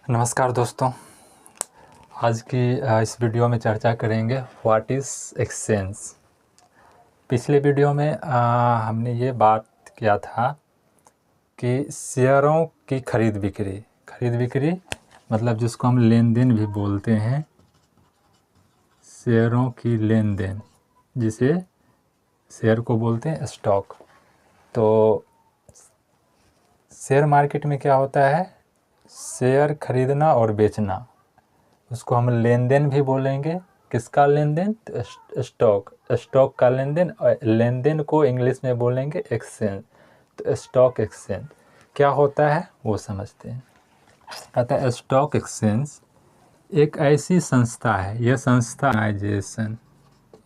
नमस्कार दोस्तों। आज की इस वीडियो में चर्चा करेंगे व्हाट इज़ एक्सचेंज। पिछले वीडियो में हमने ये बात किया था कि शेयरों की खरीद बिक्री मतलब जिसको हम लेन देन भी बोलते हैं, शेयरों की लेन देन, जिसे शेयर को बोलते हैं स्टॉक। तो शेयर मार्केट में क्या होता है, शेयर खरीदना और बेचना, उसको हम लेन देन भी बोलेंगे। किसका लेन देन? तो स्टॉक का लेन देन। और लेन देन को इंग्लिश में बोलेंगे एक्सचेंज। तो स्टॉक एक्सचेंज क्या होता है वो समझते हैं। अतः स्टॉक एक्सचेंज एक ऐसी संस्था है, यह संस्था ऑर्गेनाइजेशन,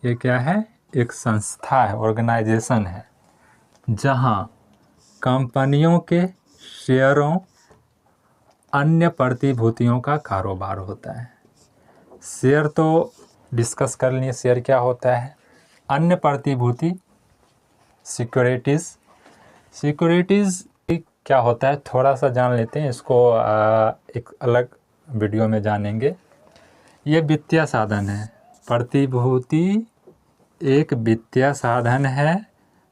ये क्या है? एक संस्था है, ऑर्गेनाइजेशन है, जहां कंपनियों के शेयरों, अन्य प्रतिभूतियों का कारोबार होता है। शेयर तो डिस्कस कर लिए, शेयर क्या होता है। अन्य प्रतिभूति सिक्योरिटीज़ क्या होता है, थोड़ा सा जान लेते हैं इसको, एक अलग वीडियो में जानेंगे। ये वित्तीय साधन है। प्रतिभूति एक वित्तीय साधन है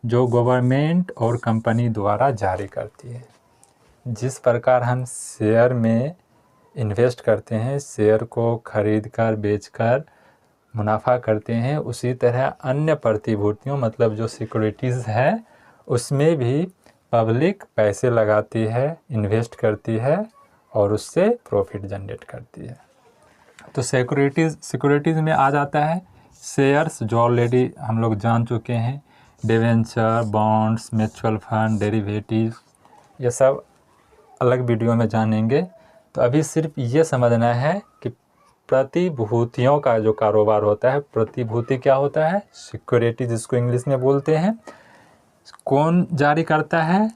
जो गवर्नमेंट और कंपनी द्वारा जारी करती है। जिस प्रकार हम शेयर में इन्वेस्ट करते हैं, शेयर को खरीद कर बेचकर मुनाफा करते हैं, उसी तरह अन्य प्रतिभूतियों मतलब जो सिक्योरिटीज़ है, उसमें भी पब्लिक पैसे लगाती है, इन्वेस्ट करती है और उससे प्रॉफिट जनरेट करती है। तो सिक्योरिटीज़ में आ जाता है शेयर्स, जो ऑलरेडी हम लोग जान चुके हैं, debenture, bonds, mutual fund, derivative, ये सब अलग वीडियो में जानेंगे। तो अभी सिर्फ ये समझना है कि प्रतिभूतियों का जो कारोबार होता है, प्रतिभूति क्या होता है? सिक्योरिटी, जिसको इंग्लिश में बोलते हैं। कौन जारी करता है?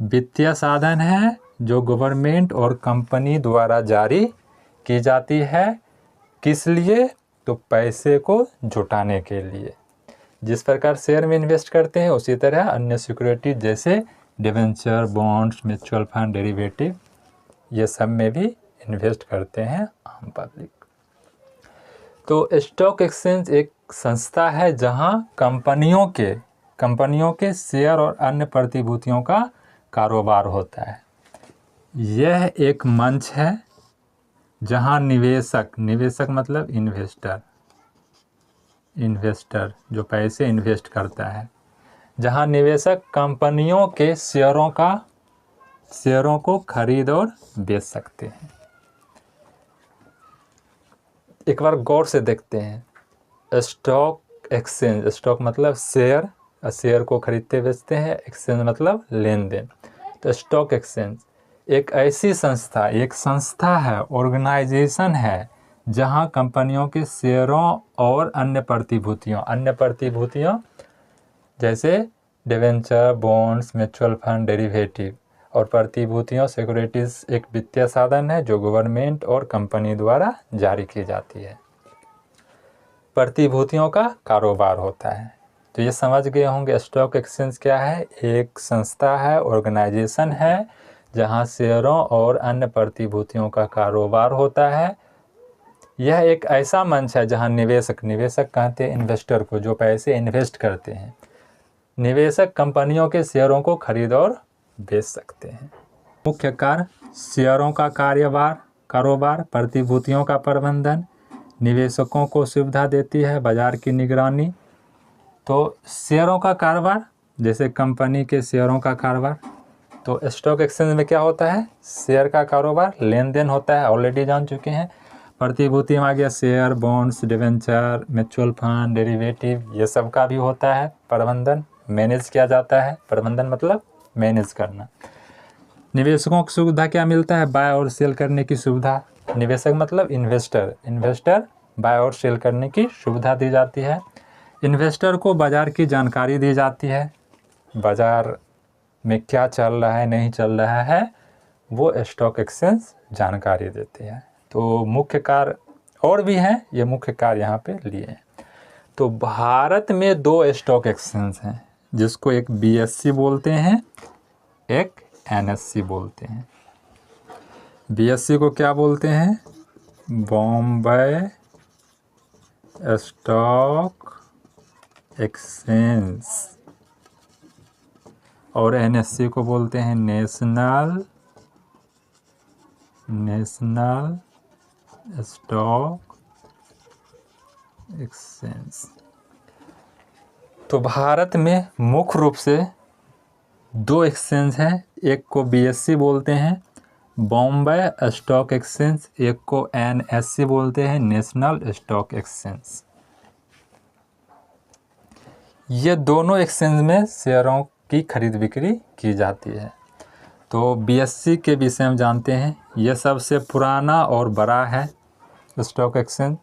वित्तीय साधन है जो गवर्नमेंट और कंपनी द्वारा जारी की जाती है। किस लिए? तो पैसे को जुटाने के लिए। जिस प्रकार शेयर में इन्वेस्ट करते हैं, उसी तरह अन्य सिक्योरिटी जैसे debenture, bonds, mutual fund, derivative, ये सब में भी इन्वेस्ट करते हैं आम पब्लिक। तो स्टॉक एक्सचेंज एक संस्था है जहां कंपनियों के शेयर और अन्य प्रतिभूतियों का कारोबार होता है। यह एक मंच है जहां निवेशक मतलब इन्वेस्टर जो पैसे इन्वेस्ट करता है, जहां निवेशक कंपनियों के शेयरों को खरीद और बेच सकते हैं। एक बार गौर से देखते हैं। स्टॉक एक्सचेंज, स्टॉक मतलब शेयर, शेयर को खरीदते बेचते हैं, एक्सचेंज मतलब लेन देन। तो स्टॉक एक्सचेंज एक ऐसी संस्था है, ऑर्गेनाइजेशन है, जहां कंपनियों के शेयरों और अन्य प्रतिभूतियों जैसे debenture, bonds, mutual fund, derivative और प्रतिभूतियों, सिक्योरिटीज़ एक वित्तीय साधन है जो गवर्नमेंट और कंपनी द्वारा जारी की जाती है। प्रतिभूतियों का कारोबार होता है। तो ये समझ गए होंगे स्टॉक एक्सचेंज क्या है। एक संस्था है, ऑर्गेनाइजेशन है, जहां शेयरों और अन्य प्रतिभूतियों का कारोबार होता है। यह एक ऐसा मंच है जहां निवेशक कहते हैं इन्वेस्टर को, जो पैसे इन्वेस्ट करते हैं। निवेशक कंपनियों के शेयरों को खरीद और बेच सकते हैं। मुख्य कार्य शेयरों का कारोबार, प्रतिभूतियों का प्रबंधन, निवेशकों को सुविधा देती है, बाजार की निगरानी। तो शेयरों का कारोबार, जैसे कंपनी के शेयरों का कारोबार, तो स्टॉक एक्सचेंज में क्या होता है? शेयर का कारोबार, लेन देन होता है, ऑलरेडी जान चुके हैं। प्रतिभूति में आ गया share, bonds, debenture, mutual fund, derivative, ये सब का भी होता है प्रबंधन, मैनेज किया जाता है। प्रबंधन मतलब मैनेज करना। निवेशकों को सुविधा क्या मिलता है? बाय और सेल करने की सुविधा। निवेशक मतलब इन्वेस्टर बाय और सेल करने की सुविधा दी जाती है। इन्वेस्टर को बाजार की जानकारी दी जाती है, बाजार में क्या चल रहा है, नहीं चल रहा है, वो स्टॉक एक्सचेंज जानकारी देती है। तो मुख्य कार्य और भी हैं, ये मुख्य कार्य यहाँ पे लिए हैं। तो भारत में 2 स्टॉक एक्सचेंज हैं, जिसको एक BSE बोलते हैं, एक NSE बोलते हैं। BSE को क्या बोलते हैं? Bombay stock exchange. और NSE को बोलते हैं नेशनल स्टॉक एक्सचेंज। तो भारत में मुख्य रूप से 2 एक्सचेंज हैं, एक को BSE बोलते हैं बॉम्बे स्टॉक एक्सचेंज, एक को NSE बोलते हैं नेशनल स्टॉक एक्सचेंज। ये दोनों एक्सचेंज में शेयरों की खरीद बिक्री की जाती है। तो BSE के विषय में जानते हैं। यह सबसे पुराना और बड़ा है स्टॉक एक्सचेंज।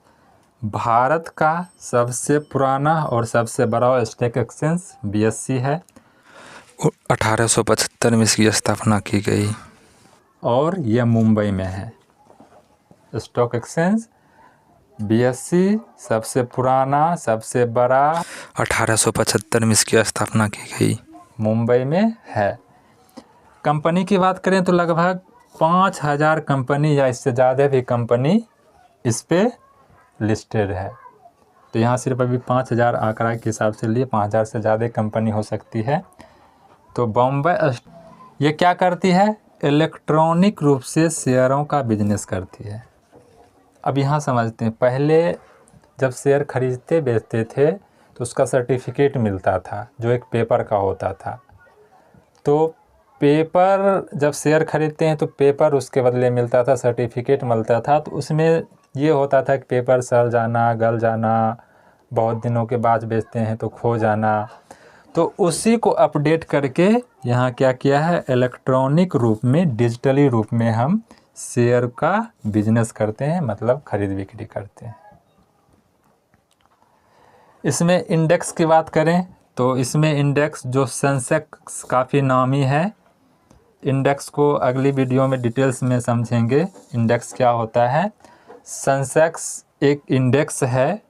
भारत का सबसे पुराना और सबसे बड़ा स्टॉक एक्सचेंज BSE है। 1875 में इसकी स्थापना की गई और यह मुंबई में है। स्टॉक एक्सचेंज BSE सबसे पुराना, सबसे बड़ा, 1875 में इसकी स्थापना की गई, मुंबई में है। कंपनी की बात करें तो लगभग 5000 कंपनी या इससे ज़्यादा भी कंपनी इस पे लिस्टेड है। तो यहाँ सिर्फ अभी 5000 आंकड़ा के हिसाब से लिए 5000 से ज़्यादा कंपनी हो सकती है। तो बॉम्बे ये क्या करती है? इलेक्ट्रॉनिक रूप से शेयरों का बिजनेस करती है। अब यहाँ समझते हैं, पहले जब शेयर खरीदते बेचते थे तो उसका सर्टिफिकेट मिलता था जो एक पेपर का होता था। तो पेपर जब शेयर खरीदते हैं तो पेपर उसके बदले मिलता था, सर्टिफिकेट मिलता था। तो उसमें ये होता था कि पेपर सड़ जाना, गल जाना, बहुत दिनों के बाद बेचते हैं तो खो जाना। तो उसी को अपडेट करके यहाँ क्या किया है? इलेक्ट्रॉनिक रूप में, डिजिटली रूप में हम शेयर का बिजनेस करते हैं, मतलब खरीद बिक्री करते हैं। इसमें इंडेक्स की बात करें तो इसमें इंडेक्स जो सेंसेक्स काफ़ी नामी है। इंडेक्स को अगली वीडियो में डिटेल्स में समझेंगे इंडेक्स क्या होता है। सेंसेक्स एक इंडेक्स है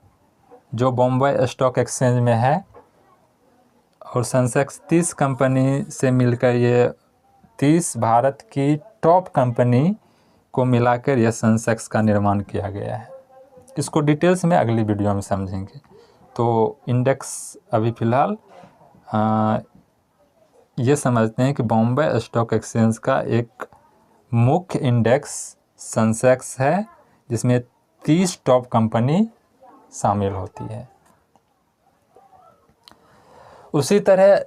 जो बॉम्बे स्टॉक एक्सचेंज में है और सेंसेक्स 30 कंपनी से मिलकर ये 30 भारत की टॉप कंपनी को मिलाकर यह सेंसेक्स का निर्माण किया गया है। इसको डिटेल्स में अगली वीडियो में समझेंगे। तो इंडेक्स अभी फ़िलहाल ये समझते हैं कि बॉम्बे स्टॉक एक्सचेंज का एक मुख्य इंडेक्स सेंसेक्स है जिसमें 30 टॉप कंपनी शामिल होती है। उसी तरह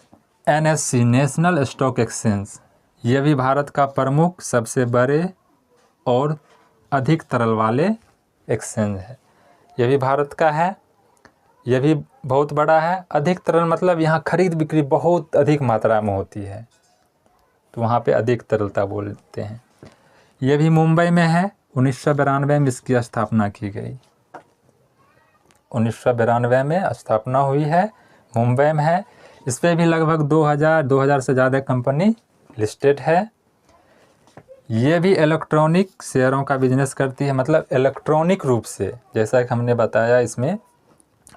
NSE नेशनल स्टॉक एक्सचेंज, यह भी भारत का प्रमुख, सबसे बड़े और अधिक तरल वाले एक्सचेंज है। यह भी भारत का है, यह भी बहुत बड़ा है। अधिक तरल मतलब यहाँ खरीद बिक्री बहुत अधिक मात्रा में होती है, तो वहाँ पे अधिक तरलता बोलते हैं। यह भी मुंबई में है। 1992 में इसकी स्थापना की गई। 1992 में स्थापना हुई है, मुंबई में है। इस पर भी लगभग 2000 से ज़्यादा कंपनी लिस्टेड है। ये भी इलेक्ट्रॉनिक शेयरों का बिजनेस करती है, मतलब इलेक्ट्रॉनिक रूप से। जैसा कि हमने बताया, इसमें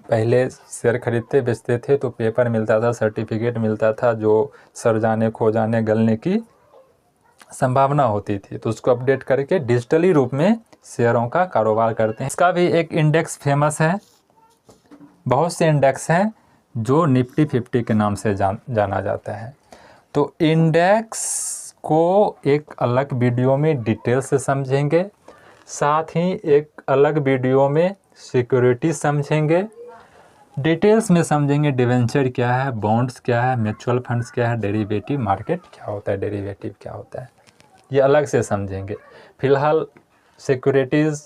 पहले शेयर खरीदते बेचते थे तो पेपर मिलता था, सर्टिफिकेट मिलता था जो सड़ जाने, खो जाने, गलने की संभावना होती थी। तो उसको अपडेट करके डिजिटली रूप में शेयरों का कारोबार करते हैं। इसका भी एक इंडेक्स फेमस है। बहुत से इंडेक्स हैं जो निफ्टी 50 के नाम से जाना जाता है। तो इंडेक्स को एक अलग वीडियो में डिटेल से समझेंगे, साथ ही एक अलग वीडियो में सिक्योरिटी समझेंगे। डिटेल्स में समझेंगे डिवेंचर क्या है, बॉन्ड्स क्या है, म्यूचुअल फंड्स क्या है, डेरिवेटिव मार्केट क्या होता है, डेरिवेटिव क्या होता है, ये अलग से समझेंगे। फिलहाल सिक्योरिटीज़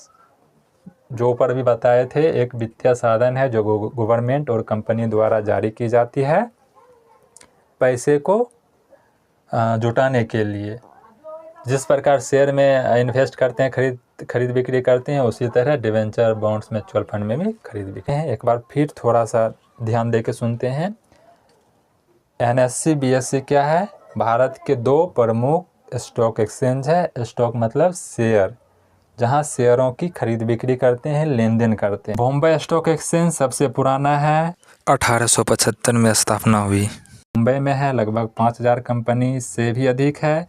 जो ऊपर भी बताए थे, एक वित्तीय साधन है जो गवर्नमेंट और कंपनी द्वारा जारी की जाती है पैसे को जुटाने के लिए। जिस प्रकार शेयर में इन्वेस्ट करते हैं, खरीद बिक्री करते हैं, उसी तरह डिवेंचर, बॉन्ड्स, म्यूचुअल फंड में भी खरीद बिक्री हैं। एक बार फिर थोड़ा सा ध्यान दे के सुनते हैं। NSE BSE क्या है? भारत के 2 प्रमुख स्टॉक एक्सचेंज है। स्टॉक मतलब शेयर, जहां शेयरों की खरीद बिक्री करते हैं, लेन देन करते हैं। बॉम्बे स्टॉक एक्सचेंज सबसे पुराना है, 1875 में स्थापना हुई, मुंबई में है। लगभग 5000 कंपनी से भी अधिक है।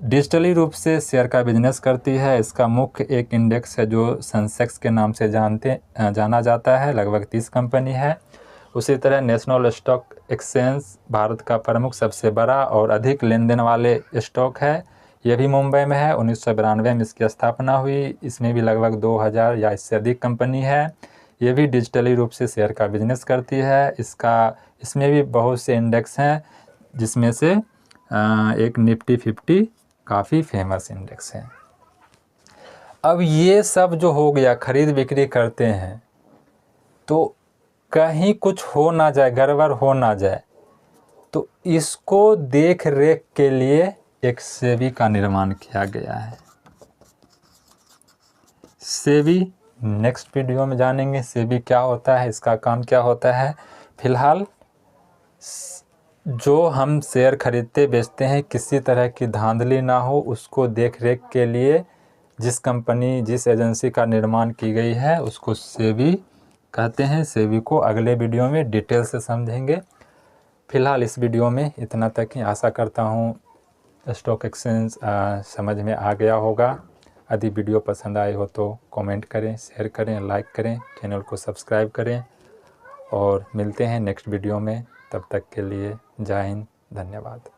डिजिटली रूप से शेयर का बिजनेस करती है। इसका मुख्य एक इंडेक्स है जो सेंसेक्स के नाम से जाना जाता है। लगभग 30 कंपनी है। उसी तरह नेशनल स्टॉक एक्सचेंज भारत का प्रमुख सबसे बड़ा और अधिक लेन देन वाले स्टॉक है। यह भी मुंबई में है। 1992 में इसकी स्थापना हुई। इसमें भी लगभग 2000 या इससे अधिक कंपनी है। ये भी डिजिटली रूप से शेयर का बिजनेस करती है। इसमें भी बहुत से इंडेक्स हैं, जिसमें से एक निफ्टी 50 काफ़ी फेमस इंडेक्स है। अब ये सब जो हो गया, खरीद बिक्री करते हैं, तो कहीं कुछ हो ना जाए, गड़बड़ हो ना जाए, तो इसको देख रेख के लिए एक सेबी का निर्माण किया गया है। सेबी नेक्स्ट वीडियो में जानेंगे सेबी क्या होता है, इसका काम क्या होता है। फिलहाल जो हम शेयर खरीदते बेचते हैं, किसी तरह की धांधली ना हो, उसको देख रेख के लिए जिस कंपनी जिस एजेंसी का निर्माण की गई है उसको सेबी कहते हैं। सेबी को अगले वीडियो में डिटेल से समझेंगे। फिलहाल इस वीडियो में इतना तक ही। आशा करता हूँ स्टॉक एक्सचेंज समझ में आ गया होगा। यदि वीडियो पसंद आए हो तो कमेंट करें, शेयर करें, लाइक करें, चैनल को सब्सक्राइब करें और मिलते हैं नेक्स्ट वीडियो में। तब तक के लिए जय हिंद, धन्यवाद।